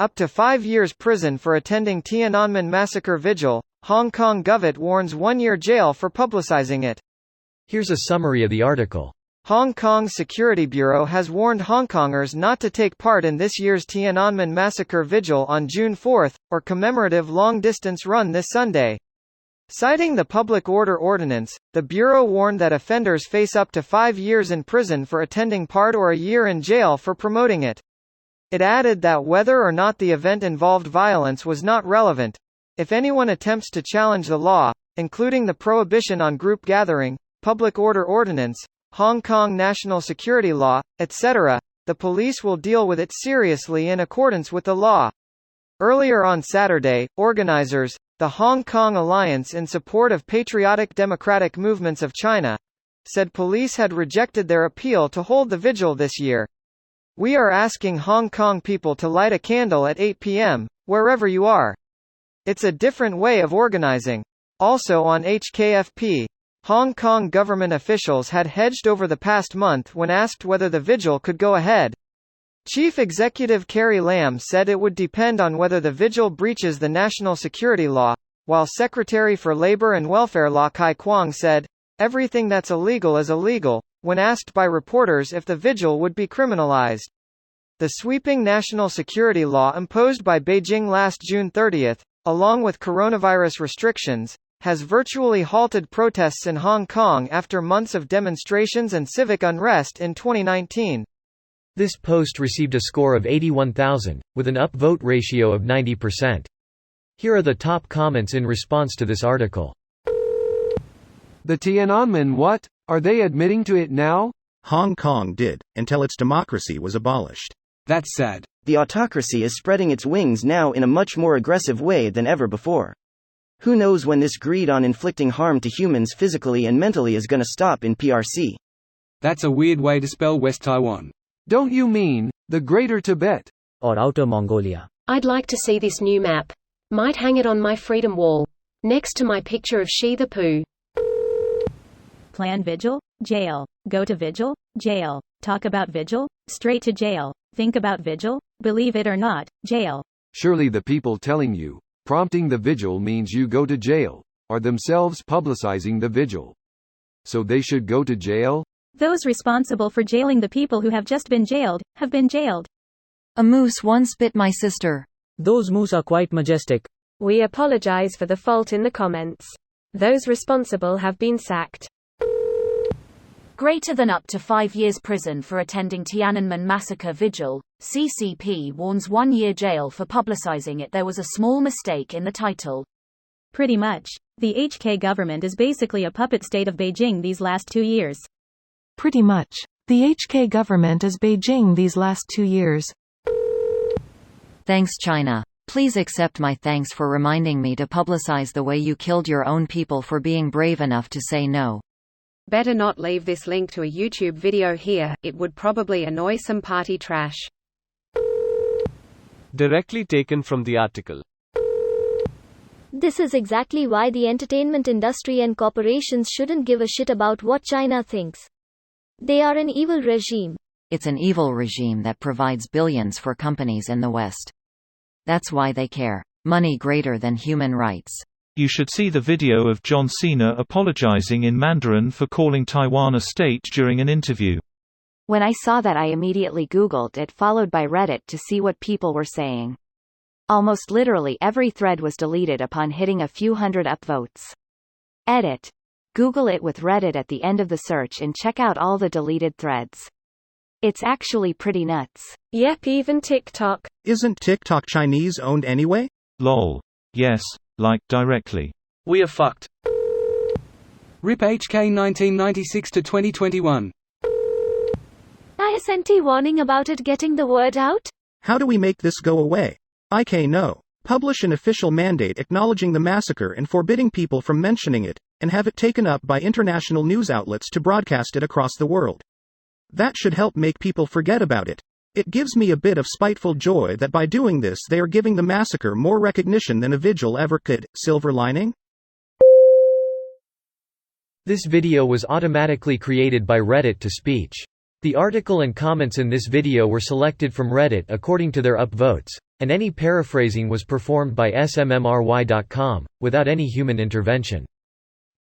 Up to 5 years prison for attending Tiananmen Massacre vigil. Hong Kong govt warns 1-year jail for publicizing it. Here's a summary of the article. Hong Kong's Security Bureau has warned Hongkongers not to take part in this year's Tiananmen Massacre vigil on June 4, or commemorative long-distance run this Sunday. Citing the Public Order Ordinance, the Bureau warned that offenders face up to 5 years in prison for attending part or a year in jail for promoting it. It added that whether or not the event involved violence was not relevant. If anyone attempts to challenge the law, including the prohibition on group gathering, Public Order Ordinance, Hong Kong National Security Law, etc., the police will deal with it seriously in accordance with the law. Earlier on Saturday, organizers, the Hong Kong Alliance in Support of Patriotic Democratic Movements of China, said police had rejected their appeal to hold the vigil this year. "We are asking Hong Kong people to light a candle at 8 p.m., wherever you are. It's a different way of organizing." Also on HKFP, Hong Kong government officials had hedged over the past month when asked whether the vigil could go ahead. Chief Executive Carrie Lam said it would depend on whether the vigil breaches the national security law, while Secretary for Labor and Welfare Law Kai Kwong said, "Everything that's illegal is illegal," when asked by reporters if the vigil would be criminalized. The sweeping national security law imposed by Beijing last June 30, along with coronavirus restrictions, has virtually halted protests in Hong Kong after months of demonstrations and civic unrest in 2019. This post received a score of 81,000, with an upvote ratio of 90%. Here are the top comments in response to this article. The Tiananmen what? Are they admitting to it now? Hong Kong did, until its democracy was abolished. That's sad. The autocracy is spreading its wings now in a much more aggressive way than ever before. Who knows when this greed on inflicting harm to humans physically and mentally is gonna stop in PRC. That's a weird way to spell West Taiwan. Don't you mean the Greater Tibet? Or Outer Mongolia? I'd like to see this new map. Might hang it on my freedom wall. Next to my picture of Shi the Pooh. Plan vigil? Jail. Go to vigil? Jail. Talk about vigil? Straight to jail. Think about vigil? Believe it or not, jail. Surely the people telling you, prompting the vigil means you go to jail, are themselves publicizing the vigil. So they should go to jail? Those responsible for jailing the people who have just been jailed, have been jailed. A moose once bit my sister. Those moose are quite majestic. We apologize for the fault in the comments. Those responsible have been sacked. Greater than up to 5 years prison for attending Tiananmen Massacre vigil. CCP warns 1-year jail for publicizing it. There was a small mistake in the title. Pretty much. The HK government is basically a puppet state of Beijing these last 2 years. Pretty much. The HK government is Beijing these last 2 years. Thanks China. Please accept my thanks for reminding me to publicize the way you killed your own people, for being brave enough to say no. Better not leave this link to a YouTube video here, it would probably annoy some party trash. Directly taken from the article. This is exactly why the entertainment industry and corporations shouldn't give a shit about what China thinks. They are an evil regime. It's an evil regime that provides billions for companies in the West. That's why they care. Money greater than human rights. You should see the video of John Cena apologizing in Mandarin for calling Taiwan a state during an interview. When I saw that, I immediately Googled it, followed by Reddit, to see what people were saying. Almost literally every thread was deleted upon hitting a few hundred upvotes. Edit. Google it with Reddit at the end of the search and check out all the deleted threads. It's actually pretty nuts. Yep, even TikTok. Isn't TikTok Chinese owned anyway? Lol. Yes, like directly. We are fucked. RIP HK 1996 to 2021. ISNT warning about it getting the word out? How do we make this go away? IK no. Publish an official mandate acknowledging the massacre and forbidding people from mentioning it, and have it taken up by international news outlets to broadcast it across the world. That should help make people forget about it. It gives me a bit of spiteful joy that by doing this they are giving the massacre more recognition than a vigil ever could. Silver lining? This video was automatically created by Reddit to speech. The article and comments in this video were selected from Reddit according to their upvotes. And any paraphrasing was performed by smmry.com, without any human intervention.